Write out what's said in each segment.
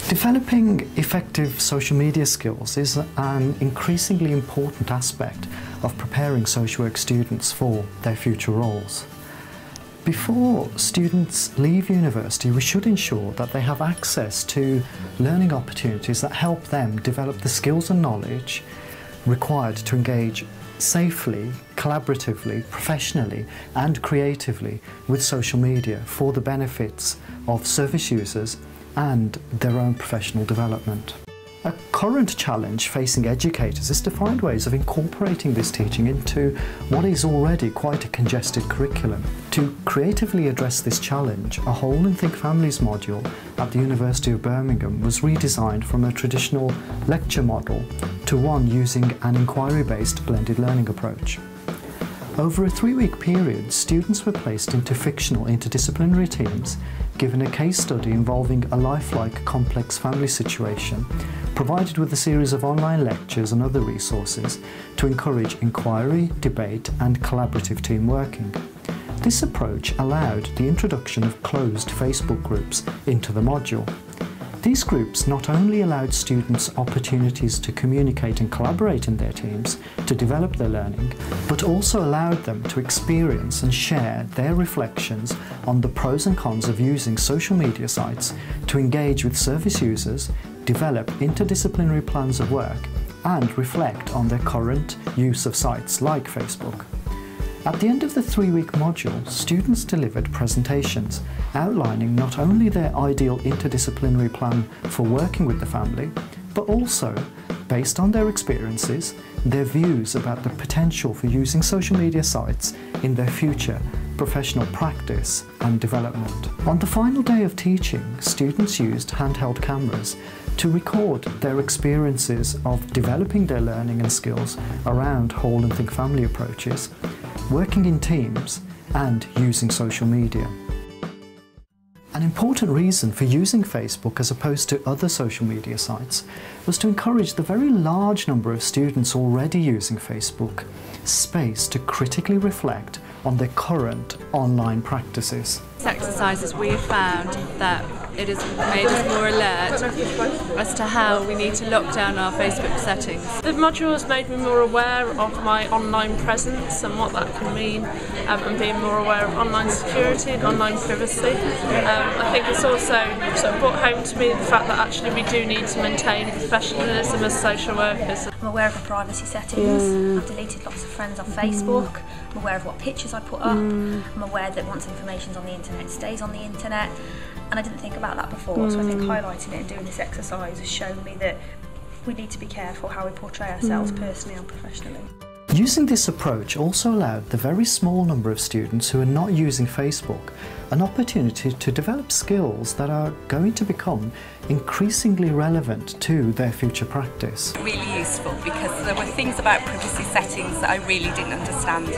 Developing effective social media skills is an increasingly important aspect of preparing social work students for their future roles. Before students leave university, we should ensure that they have access to learning opportunities that help them develop the skills and knowledge required to engage safely, collaboratively, professionally and creatively with social media for the benefits of service users and their own professional development. A current challenge facing educators is to find ways of incorporating this teaching into what is already quite a congested curriculum. To creatively address this challenge, a Whole and Think Families module at the University of Birmingham was redesigned from a traditional lecture model to one using an enquiry-based blended learning approach. Over a 3-week period, students were placed into fictional interdisciplinary teams, given a case study involving a lifelike complex family situation, provided with a series of online lectures and other resources to encourage inquiry, debate and collaborative team working. This approach allowed the introduction of closed Facebook groups into the module. These groups not only allowed students opportunities to communicate and collaborate in their teams to develop their learning, but also allowed them to experience and share their reflections on the pros and cons of using social media sites to engage with service users, develop interdisciplinary plans of work, and reflect on their current use of sites like Facebook. At the end of the 3-week module, students delivered presentations outlining not only their ideal interdisciplinary plan for working with the family, but also, based on their experiences, their views about the potential for using social media sites in their future professional practice and development. On the final day of teaching, students used handheld cameras to record their experiences of developing their learning and skills around Whole and Think Family approaches, working in teams and using social media. An important reason for using Facebook as opposed to other social media sites was to encourage the very large number of students already using Facebook space to critically reflect on their current online practices. These exercises we have found that it has made us more alert as to how we need to lock down our Facebook settings. The module has made me more aware of my online presence and what that can mean, and being more aware of online security and online privacy. I think it's also sort of brought home to me the fact that actually we do need to maintain professionalism as social workers. I'm aware of the privacy settings. I've deleted lots of friends on Facebook. I'm aware of what pictures I put up. I'm aware that once information's on the internet, it stays on the internet. And I didn't think about that before, so I think highlighting it and doing this exercise has shown me that we need to be careful how we portray ourselves personally and professionally. Using this approach also allowed the very small number of students who are not using Facebook an opportunity to develop skills that are going to become increasingly relevant to their future practice. Really useful because there were things about privacy settings that I really didn't understand.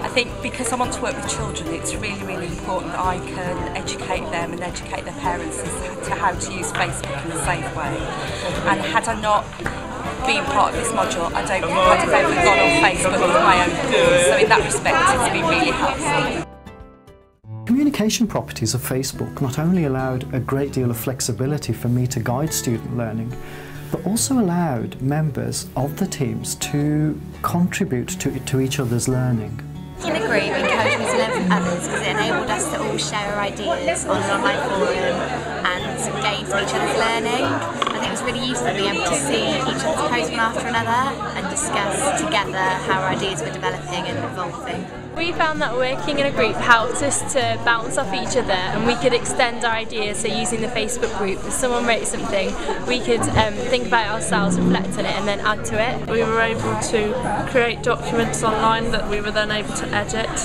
I think because I want to work with children, it's really important that I can educate them and educate their parents as to how to use Facebook in a safe way. And had I not being part of this module, I don't think I'd have ever gone on Facebook with my own thoughts. So in that respect, it's been really helpful. Communication properties of Facebook not only allowed a great deal of flexibility for me to guide student learning, but also allowed members of the teams to contribute to each other's learning. In a group, encouraged me to learn from others because it enabled us to all share our ideas on an online forum and gain from each other's learning. I think it was really useful being able to see each other's posts one after another and discuss together how our ideas were developing and evolving. We found that working in a group helped us to bounce off each other, and we could extend our ideas. So using the Facebook group, if someone wrote something, we could think about it ourselves, reflect on it and then add to it. We were able to create documents online that we were then able to edit,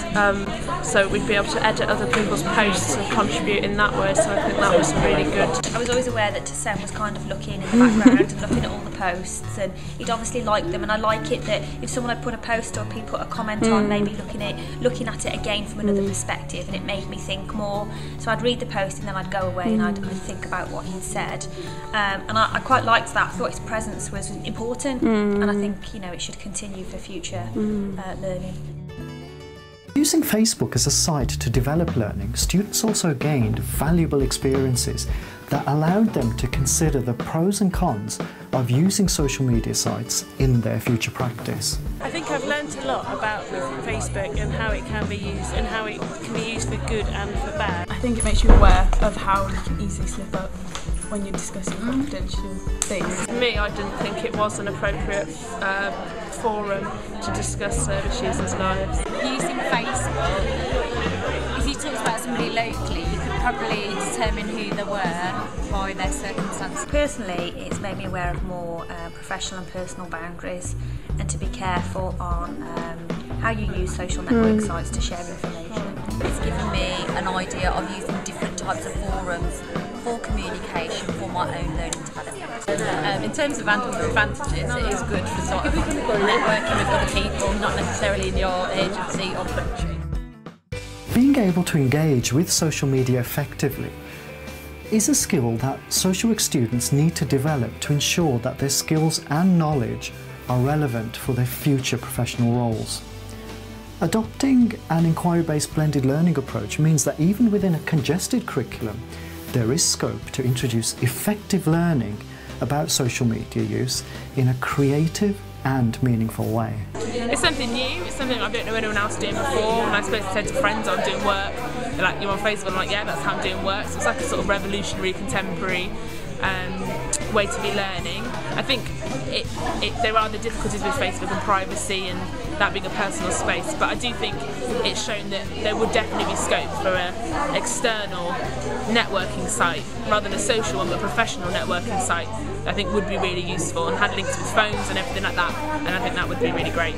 so we'd be able to edit other people's posts and contribute in that way, so I think that was really good. I was always aware that Tassem was kind of looking in the background and looking at all the posts, and he'd obviously liked them, and I like it that if someone had put a post or people put a comment on, maybe looking at it again from another perspective, and it made me think more. So I'd read the post and then I'd go away and I'd think about what he'd said, and I quite liked that. I thought his presence was important, and I think it should continue for future learning. Using Facebook as a site to develop learning, students also gained valuable experiences that allowed them to consider the pros and cons of using social media sites in their future practice. I think I've learnt a lot about Facebook and how it can be used and how it can be used for good and for bad. I think it makes you aware of how you can easily slip up when you're discussing confidential things. For me, I didn't think it was an appropriate forum to discuss issues in lives. Using Facebook, if you talked about somebody locally, you could probably determine who they were by their circumstances. Personally, it's made me aware of more professional and personal boundaries, and to be careful on how you use social network sites to share information. It's given me an idea of using different types of forums for communication for my own learning development. In terms of advantages, it is good for sort of networking with other people, not necessarily in your agency or country. Being able to engage with social media effectively is a skill that social work students need to develop to ensure that their skills and knowledge are relevant for their future professional roles. Adopting an inquiry-based blended learning approach means that even within a congested curriculum, there is scope to introduce effective learning about social media use in a creative and meaningful way. It's something new, it's something I don't know anyone else doing before. When I suppose to say to friends I'm doing work, they're like, you're on Facebook, I'm like, yeah, that's how I'm doing work. So it's like a sort of revolutionary, contemporary way to be learning. I think there are the difficulties with Facebook and privacy and that being a personal space, but I do think it's shown that there would definitely be scope for an external networking site rather than a social one, but a professional networking site I think would be really useful and had links with phones and everything like that, and I think that would be really great.